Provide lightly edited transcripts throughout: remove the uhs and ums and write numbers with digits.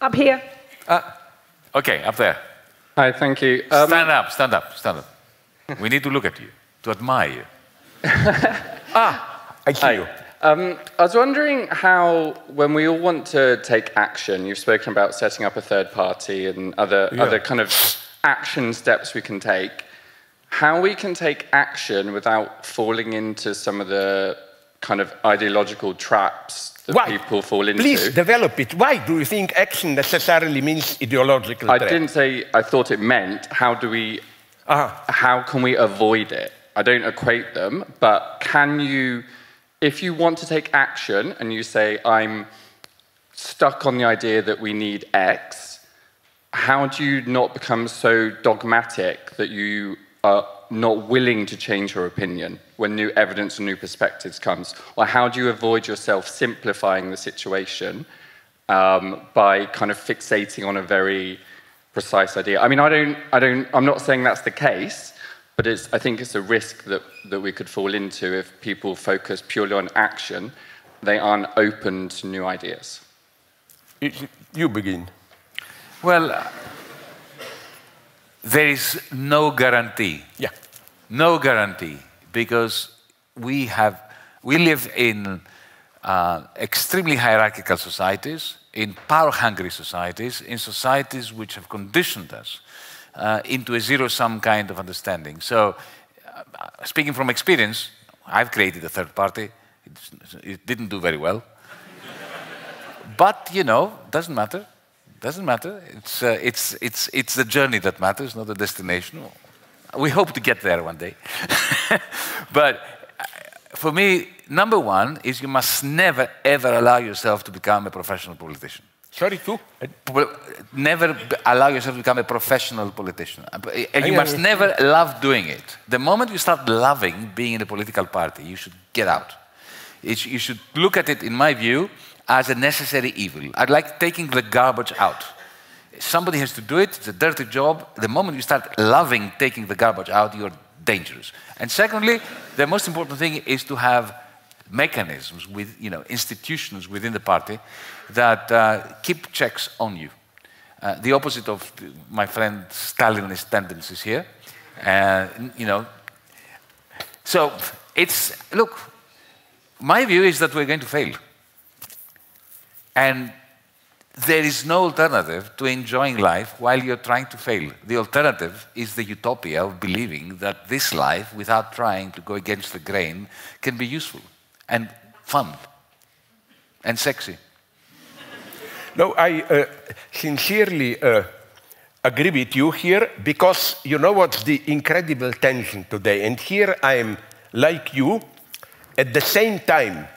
Up here. Okay, up there. Hi, thank you. Stand up, stand up, stand up. We need to look at you, to admire you. I see you. I was wondering how, when we all want to take action, you've spoken about setting up a third party and other kind of action steps we can take, how we can take action without falling into some of the kind of ideological traps that people fall into. Please develop it. Why do you think action necessarily means ideological trap? I didn't say I thought it meant. How do we? How can we avoid it? I don't equate them, but can you, if you want to take action and you say I'm stuck on the idea that we need X, how do you not become so dogmatic that you are not willing to change your opinion when new evidence and new perspectives comes? Or how do you avoid yourself simplifying the situation by kind of fixating on a very precise idea? I mean, I'm not saying that's the case, but I think it's a risk that we could fall into if people focus purely on action. They aren't open to new ideas. You begin. Well, there is no guarantee. Yeah. No guarantee, because we live in extremely hierarchical societies, in power-hungry societies, in societies which have conditioned us into a zero-sum kind of understanding. So, speaking from experience, I've created a third party. It didn't do very well. But, you know, doesn't matter. Doesn't matter. It's the journey that matters, not the destination. We hope to get there one day. But for me, number one is you must never, ever allow yourself to become a professional politician. Sorry, too? Never allow yourself to become a professional politician. And you must never love doing it. The moment you start loving being in a political party, you should get out. You should look at it, in my view, as a necessary evil. I'd like taking the garbage out. Somebody has to do it, it's a dirty job. The moment you start loving taking the garbage out, you're dangerous. And secondly, the most important thing is to have mechanisms, with, institutions within the party that keep checks on you. The opposite of my friend Stalinist tendencies here. So look, my view is that we're going to fail. And there is no alternative to enjoying life while you're trying to fail. The alternative is the utopia of believing that this life, without trying to go against the grain, can be useful and fun and sexy. No, I sincerely agree with you here, because you know what's the incredible tension today? And here I am, like you, at the same time,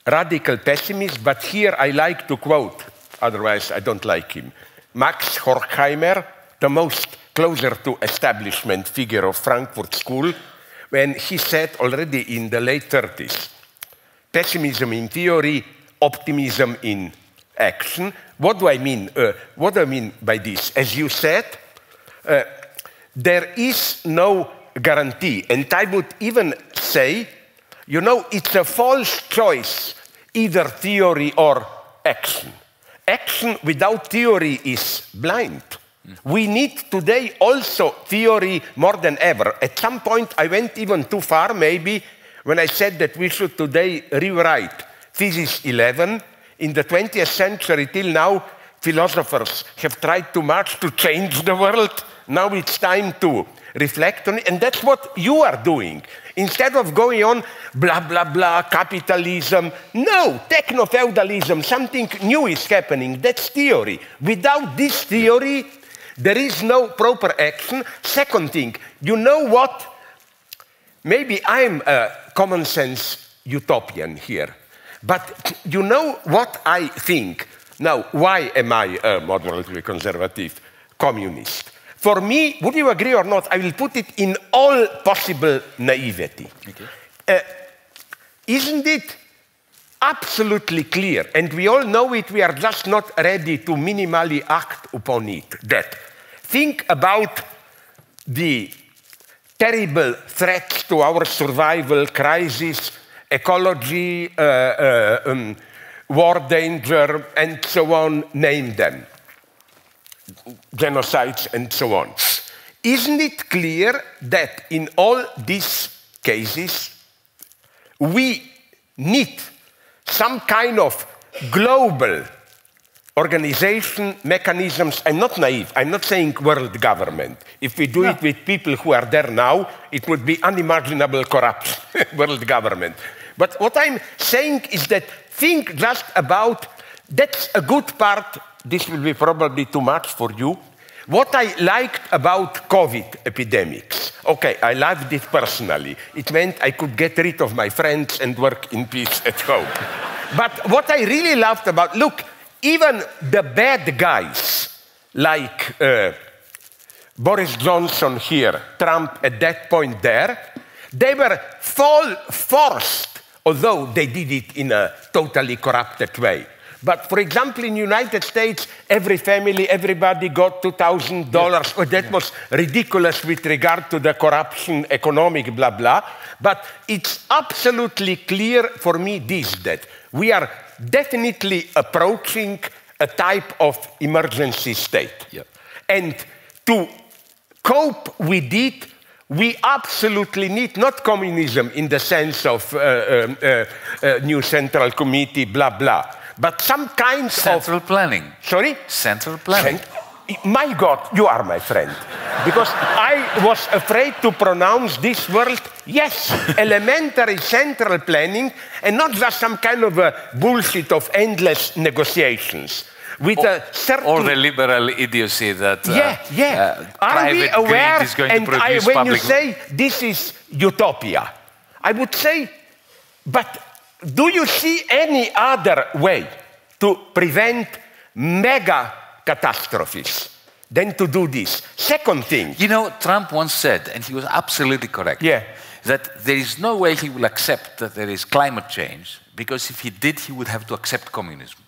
radical pessimist, but here I like to quote, otherwise I don't like him, Max Horkheimer, the most closer to establishment figure of Frankfurt School, when he said already in the late 30s, pessimism in theory, optimism in action. What do I mean? What do I mean by this? As you said, there is no guarantee, and I would even say, it's a false choice, either theory or action. Action without theory is blind. We need today also theory more than ever. At some point, I went even too far, maybe, when I said that we should today rewrite Physics 11. In the 20th century till now, philosophers have tried too much to change the world. Now it's time to reflect on it, and that's what you are doing. Instead of going on blah, blah, blah, capitalism, no, techno-feudalism, something new is happening. That's theory. Without this theory, there is no proper action. Second thing, you know what? Maybe I'm a common sense utopian here, but you know what I think? Now, why am I a moderately conservative communist? For me, would you agree or not, I will put it in all possible naivety. Okay. Isn't it absolutely clear, and we all know it, we are just not ready to minimally act upon it, that think about the terrible threats to our survival, crisis, ecology, war danger, and so on, name them, genocides, and so on. Isn't it clear that in all these cases, we need some kind of global organization, mechanisms? I'm not naive. I'm not saying world government. If we do it with people who are there now, it would be unimaginable corruption, world government. But what I'm saying is that think just about, that's a good part, this will be probably too much for you. What I liked about COVID epidemics, okay, I loved it personally. It meant I could get rid of my friends and work in peace at home. But what I really loved about, look, even the bad guys, like Boris Johnson here, Trump at that point there, they were forced, although they did it in a totally corrupted way. But for example, in the United States, every family, everybody got $2,000. Oh, that was ridiculous with regard to the corruption, economic, blah, blah. But it's absolutely clear for me that we are definitely approaching a type of emergency state. Yep. And to cope with it, we absolutely need not communism in the sense of new central committee, blah, blah, but some kind Central planning. Sorry? Central planning. My God, you are my friend. Because I was afraid to pronounce this word. Yes, elementary central planning, and not just some kind of a bullshit of endless negotiations. With a certain... Or the liberal idiocy that Are we private aware, greed is going and to produce when public... you say this is utopia, I would say, but do you see any other way to prevent mega catastrophes than to do this? Second thing. You know, Trump once said, and he was absolutely correct, that there is no way he will accept that there is climate change, because if he did, he would have to accept communism.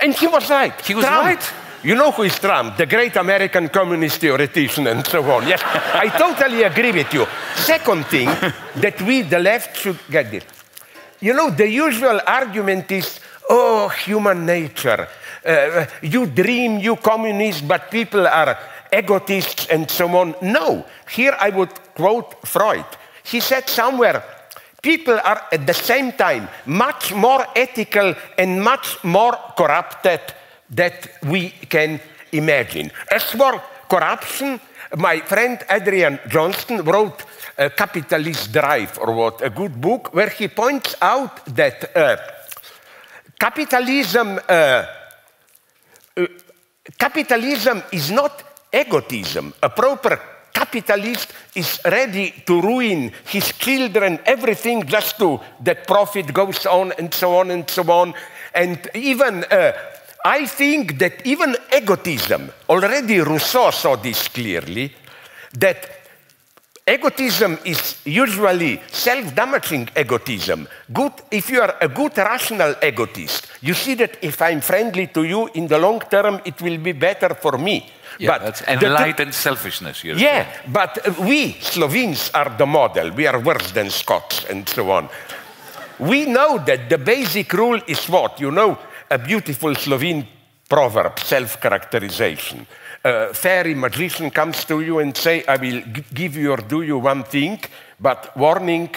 And he was right. He was Trump. right. You know who is Trump? The great American communist theoretician and so on. Yes, I totally agree with you. Second thing, that we, the left, should get this. You know, the usual argument is, oh, human nature. You dream, you communists, but people are egotists and so on. No. Here I would quote Freud. He said somewhere, people are at the same time much more ethical and much more corrupted than we can imagine. As for corruption, my friend Adrian Johnston wrote Capitalist Drive, or what, a good book, where he points out that capitalism is not egotism. A proper capitalist is ready to ruin his children, everything, just to that profit goes on and so on and so on. And even, I think that even egotism, already Rousseau saw this clearly, that egotism is usually self-damaging egotism. Good, if you are a good rational egotist, you see that if I'm friendly to you, in the long term, it will be better for me. Yeah, but that's enlightened selfishness. Yeah, but we Slovenes are the model. We are worse than Scots and so on. We know that the basic rule is what? You know, a beautiful Slovene proverb, self-characterization. A fairy magician comes to you and say, I will give you or do you one thing, but warning,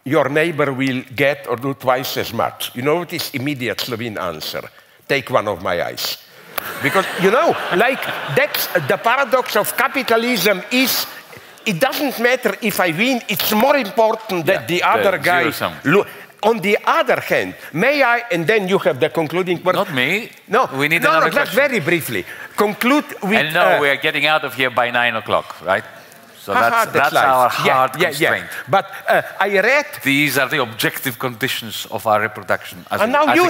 your neighbor will get or do twice as much. You know what is immediate Slovene answer? Take one of my eyes. Because, you know, like, that's the paradox of capitalism is, it doesn't matter if I win, it's more important that the other guy... On the other hand, may I, and then you have the concluding word. Not me. No, we need another question. Just very briefly. Conclude with... And no, we are getting out of here by 9 o'clock, right? So that's our hard constraint. But I read... These are the objective conditions of our reproduction. And now you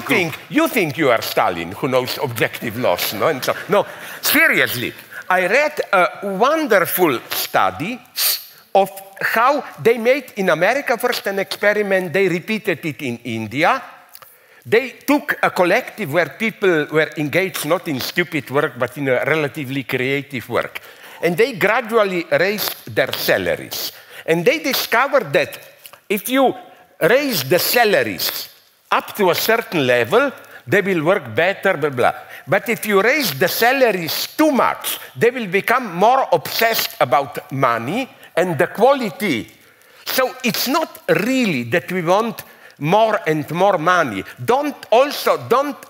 think you are Stalin, who knows objective laws, no? And so, no, seriously, I read a wonderful study of how they made in America first an experiment, they repeated it in India. They took a collective where people were engaged not in stupid work, but in a relatively creative work. And they gradually raised their salaries. And they discovered that if you raise the salaries up to a certain level, they will work better, blah, blah. But if you raise the salaries too much, they will become more obsessed about money and the quality. So it's not really that we want more and more money. Don't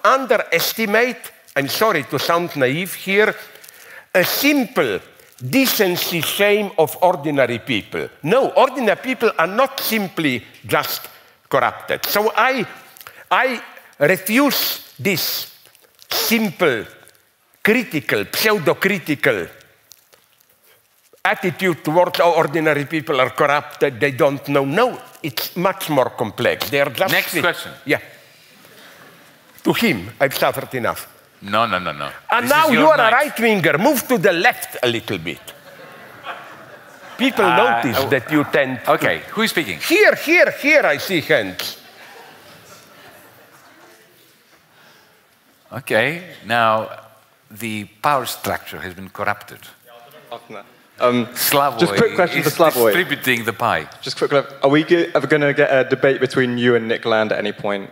underestimate, I'm sorry to sound naive here, a simple decency shame of ordinary people. No, ordinary people are not simply just corrupted. So I refuse this simple, critical, pseudo-critical attitude towards how ordinary people are corrupted, they don't know. No, it's much more complex. They are just... Next question. Yeah. To him, I've suffered enough. No. And This now is you your are night. a right-winger. Move to the left a little bit. People notice that you tend to... Okay, who is speaking? Here, I see hands. Okay, now the power structure has been corrupted. Slavoj Just quick question for is Slavoj. distributing the pie. Just quick, are we ever going to get a debate between you and Nick Land at any point?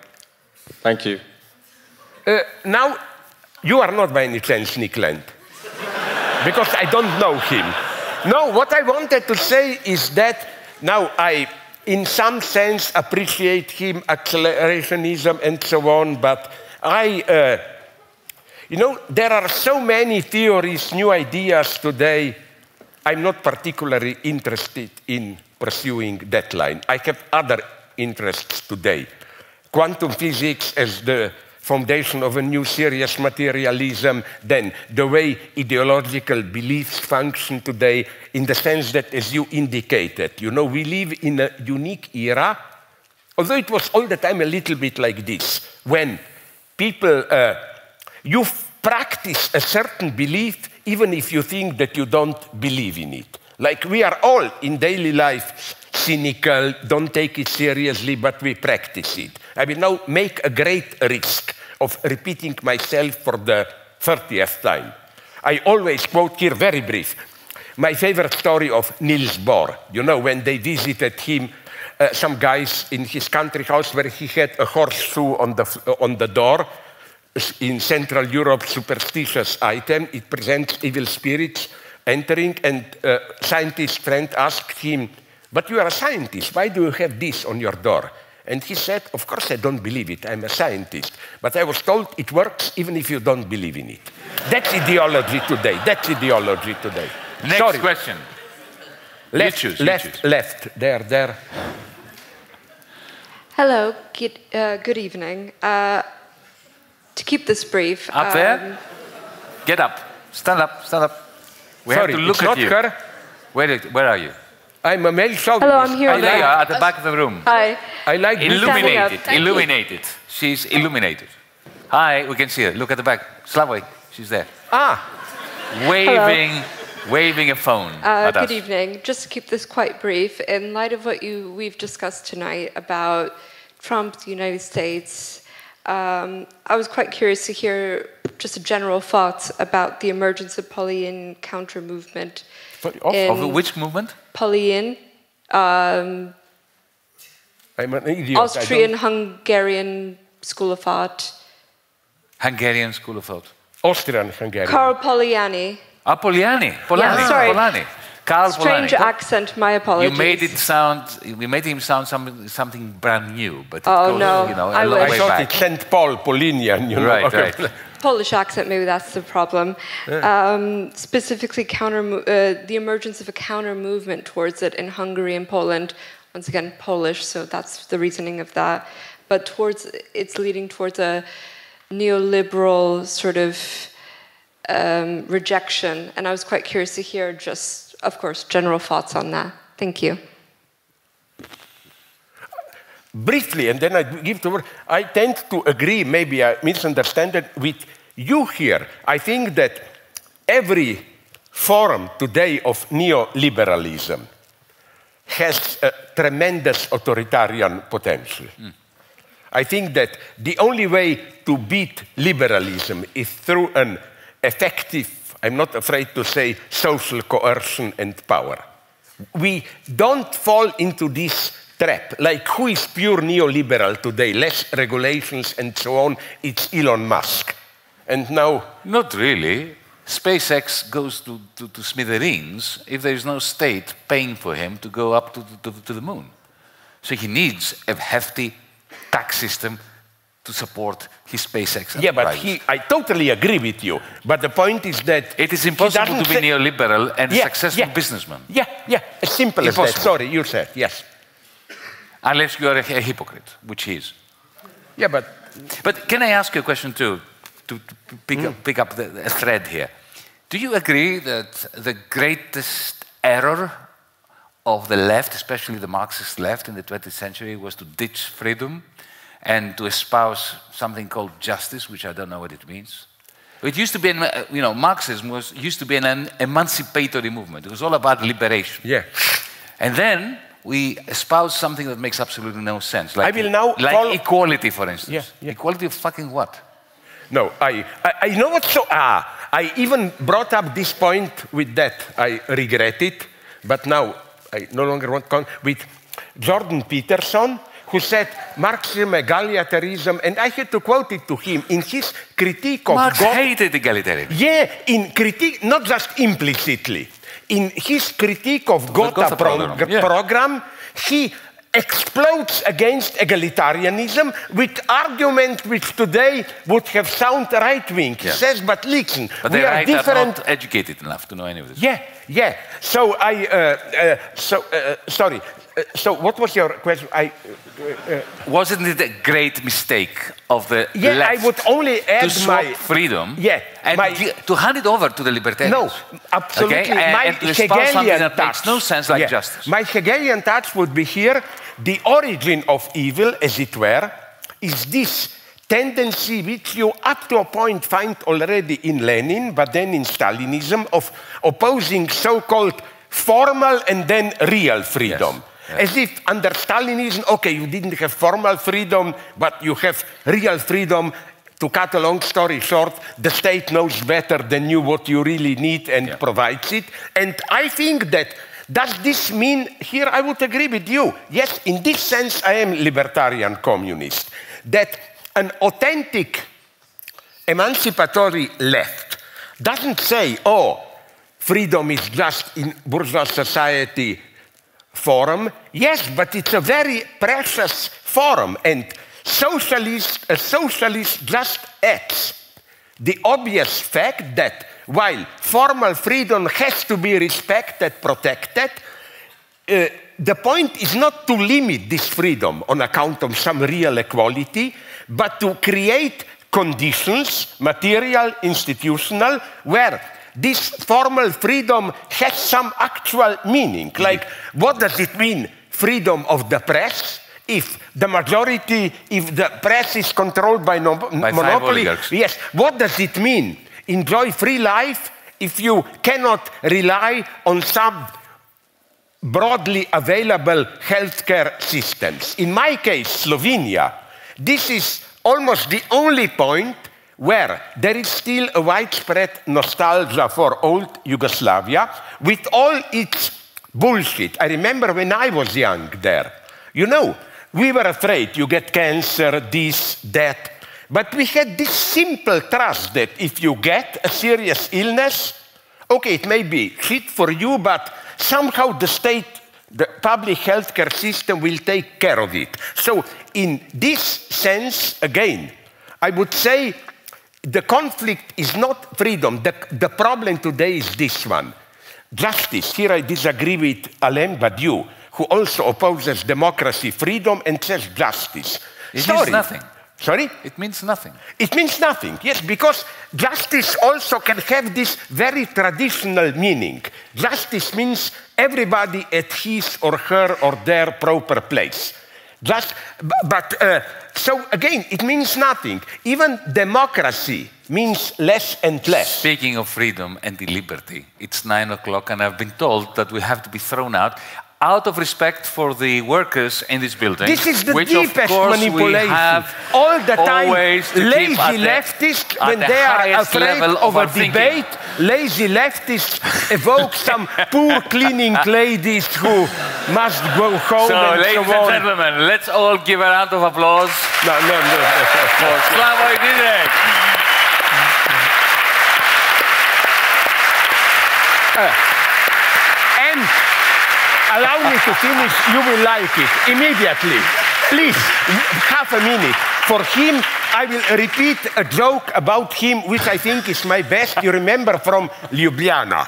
Thank you. Now, you are not by any chance Nick Land. Because I don't know him. No, what I wanted to say is that now I, in some sense, appreciate him, accelerationism and so on, but you know, there are so many theories, new ideas today. I'm not particularly interested in pursuing that line. I have other interests today. Quantum physics as the foundation of a new serious materialism, then the way ideological beliefs function today, in the sense that, as you indicated, you know, we live in a unique era, although it was all the time a little bit like this, when people, you practice a certain belief even if you think that you don't believe in it. Like we are all in daily life cynical, don't take it seriously, but we practice it. I will now make a great risk of repeating myself for the 30th time. I always quote here, very brief, my favorite story of Niels Bohr. You know, when they visited him, some guys in his country house where he had a horseshoe on the door. In Central Europe, superstitious item. It presents evil spirits entering, and a scientist friend asked him, but you are a scientist, why do you have this on your door? And he said, of course I don't believe it, I'm a scientist. But I was told it works even if you don't believe in it. That's ideology today, Next question. Left, you choose. left, there. Hello, good evening. To keep this brief. Up there? Get up. Stand up. We have to look at you. Her. Where are you? I'm a male chauvinist. Hello, I'm here. Oh, there you are, at the back of the room. Hi. I like Illuminated. She's illuminated. Hi, we can see her. Look at the back. Slavoj, she's there. Waving a phone at us. Good evening. Just to keep this quite brief, in light of what we've discussed tonight about Trump, the United States, I was quite curious to hear just a general thoughts about the emergence of Poleyan counter-movement. Of which movement? Poleyan. I'm an idiot. Austrian-Hungarian School of Thought. Hungarian School of Thought. Austrian-Hungarian. Karl Polanyi. Polanyi. Yeah, sorry. Polanyi. Karl Strange Polanyi. accent, my apologies. We made him sound something brand new, but it Oh, goes, no, you know, I a long wish. way I thought back. it's St. Paul, Polinian, you know. Right, Okay. right. Polish accent, maybe that's the problem. Yeah. Specifically, the emergence of a counter-movement towards it in Hungary and Poland. Once again, Polish, so that's the reasoning of that. But it's leading towards a neoliberal sort of rejection. And I was quite curious to hear just, of course, general thoughts on that. Thank you. Briefly, and then I give the word. I tend to agree, maybe I misunderstand it, with you here. I think that every form today of neoliberalism has a tremendous authoritarian potential. I think that the only way to beat liberalism is through an effective, I'm not afraid to say, social coercion and power. We don't fall into this trap. Like, who is pure neoliberal today? Less regulations and so on. It's Elon Musk. And now... Not really. SpaceX goes to smithereens if there is no state paying for him to go up to the moon. So he needs a hefty tax system to support his SpaceX Yeah, but enterprise. I totally agree with you. But the point is that... It is impossible to be neoliberal and a successful yeah. businessman. Yeah, as simple as that. Sorry, you said, yes. Unless you are a hypocrite, which he is. Yeah, but... But can I ask you a question too, to pick up a thread here? Do you agree that the greatest error of the left, especially the Marxist left in the 20th century, was to ditch freedom and to espouse something called justice, which I don't know what it means? It used to be, Marxism used to be an emancipatory movement. It was all about liberation. Yeah. And then we espouse something that makes absolutely no sense. Like, I will now like equality, for instance. Yeah. Equality of fucking what? No, I know what so... I even brought up this point with that. I regret it, but now I no longer want to... With Jordan Peterson, who said Marxism, egalitarianism, and I had to quote it to him in his critique of Marx hated egalitarianism. Yeah, in critique, not just implicitly. In his critique of Gotha program, he explodes against egalitarianism with arguments which today would have sound right-wing. He says, but listen, but we are different. Are not educated enough to know any of this. Yeah. So sorry. So what was your question? Wasn't it a great mistake of the left I would only add to swap freedom and to hand it over to the libertarians? No, absolutely. Okay? And to espouse something that makes no sense like justice. My Hegelian touch would be here. The origin of evil, as it were, is this tendency which you up to a point find already in Lenin, but then in Stalinism, of opposing so-called formal and then real freedom. Yes. As if under Stalinism, okay, you didn't have formal freedom, but you have real freedom. To cut a long story short, the state knows better than you what you really need and provides it. And I think that, does this mean, here I would agree with you, yes, in this sense I am libertarian communist, that an authentic emancipatory left doesn't say, oh, freedom is just in bourgeois society forum. Yes, but it's a very precious forum, and a socialist just adds the obvious fact that while formal freedom has to be respected, protected, the point is not to limit this freedom on account of some real equality, but to create conditions, material, institutional, where this formal freedom has some actual meaning. Like, what does it mean, freedom of the press? If the majority, if the press is controlled by monopoly, yes, what does it mean? Enjoy free life if you cannot rely on some broadly available healthcare systems. In my case, Slovenia, this is almost the only point where there is still a widespread nostalgia for old Yugoslavia with all its bullshit. I remember when I was young there, we were afraid you get cancer, this, that. But we had this simple trust that if you get a serious illness, okay, it may be shit for you, but somehow the state, the public healthcare system will take care of it. So in this sense, again, I would say the conflict is not freedom. The problem today is this one. Justice. Here I disagree with Alain Badiou, who also opposes democracy, freedom, and says justice. It means nothing. Sorry? It means nothing. It means nothing, yes, because justice also can have this very traditional meaning. Justice means everybody at his or her or their proper place. So again, it means nothing. Even democracy means less and less. Speaking of freedom and liberty, it's 9 o'clock and I've been told that we have to be thrown out of respect for the workers in this building. This is the which deepest of course manipulation. We have all the time, lazy leftists, when they are afraid of a debate, lazy leftists evoke some poor cleaning ladies who must go home So, and ladies so and on. gentlemen, let's all give a round of applause No. for Slavoj Žižek. And allow me to finish, you will like it immediately. Please, half a minute. For him, I will repeat a joke about him, which I think is my best. You remember from Ljubljana.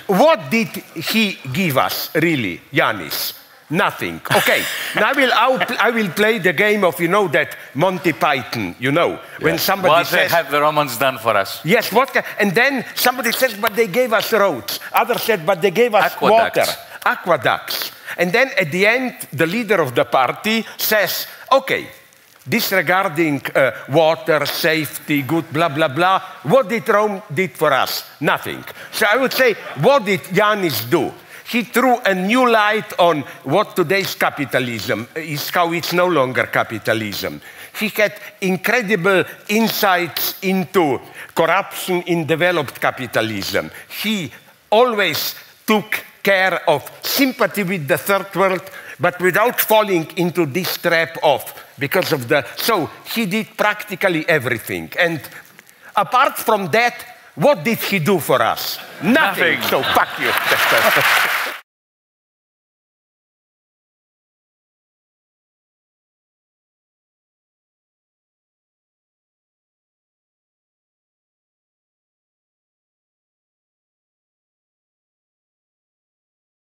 What did he give us, really, Yanis? Nothing. Okay, now I will play the game of, you know, that Monty Python, you know, when somebody What says... have the Romans done for us? Yes, and then somebody says, but they gave us roads. Others said, but they gave us water, aqueducts. And then at the end, the leader of the party says, okay, disregarding water, safety, good, blah, blah, blah, what did Rome did for us? Nothing. So I would say, what did Yanis do? He threw a new light on what today's capitalism is, how it's no longer capitalism. He had incredible insights into corruption in developed capitalism. He always took care of sympathy with the third world, but without falling into this trap of, because of the, so he did practically everything. And apart from that, what did he do for us? Nothing. So fuck you.